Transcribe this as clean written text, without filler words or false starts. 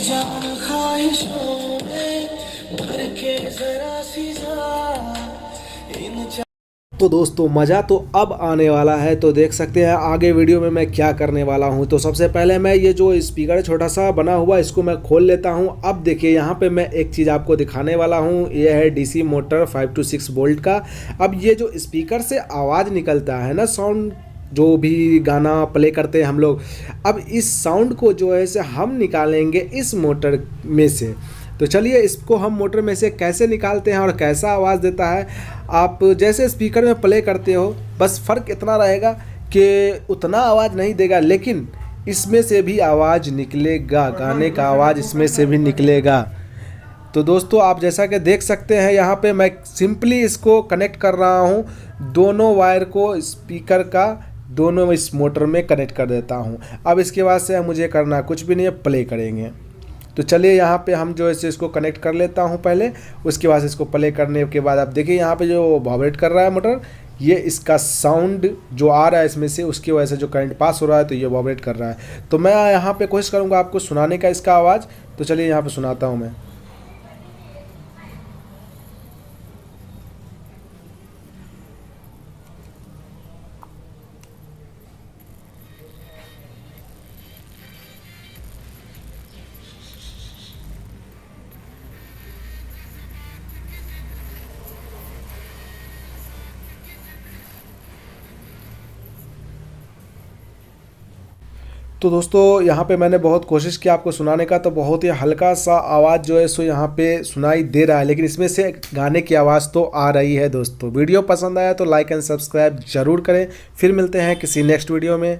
जान ख्वाहिशों में भर के जरा सी जा इन। तो दोस्तों मज़ा तो अब आने वाला है, तो देख सकते हैं आगे वीडियो में मैं क्या करने वाला हूं। तो सबसे पहले मैं ये जो स्पीकर छोटा सा बना हुआ इसको मैं खोल लेता हूं। अब देखिए यहाँ पे मैं एक चीज़ आपको दिखाने वाला हूं, ये है डीसी मोटर 5 to 6 वोल्ट का। अब ये जो स्पीकर से आवाज़ निकलता है ना, साउंड जो भी गाना प्ले करते हैं हम लोग, अब इस साउंड को जो है से हम निकालेंगे इस मोटर में से। तो चलिए इसको हम मोटर में से कैसे निकालते हैं और कैसा आवाज़ देता है। आप जैसे स्पीकर में प्ले करते हो, बस फ़र्क इतना रहेगा कि उतना आवाज़ नहीं देगा, लेकिन इसमें से भी आवाज़ निकलेगा, गाने का आवाज़ इसमें से भी निकलेगा। तो दोस्तों आप जैसा कि देख सकते हैं यहाँ पे मैं सिंपली इसको कनेक्ट कर रहा हूँ, दोनों वायर को स्पीकर का दोनों इस मोटर में कनेक्ट कर देता हूँ। अब इसके बाद से मुझे करना कुछ भी नहीं है, प्ले करेंगे। तो चलिए यहाँ पे हम जो है इसको कनेक्ट कर लेता हूँ पहले, उसके बाद इसको प्ले करने के बाद आप देखिए यहाँ पे जो वाइब्रेट कर रहा है मोटर, ये इसका साउंड जो आ रहा है इसमें से, उसकी वजह से जो करंट पास हो रहा है तो ये वाइब्रेट कर रहा है। तो मैं यहाँ पे कोशिश करूँगा आपको सुनाने का इसका आवाज़। तो चलिए यहाँ पे सुनाता हूँ मैं। तो दोस्तों यहाँ पे मैंने बहुत कोशिश की आपको सुनाने का, तो बहुत ही हल्का सा आवाज़ जो है सो यहाँ पे सुनाई दे रहा है, लेकिन इसमें से गाने की आवाज़ तो आ रही है। दोस्तों वीडियो पसंद आया तो लाइक एंड सब्सक्राइब ज़रूर करें। फिर मिलते हैं किसी नेक्स्ट वीडियो में।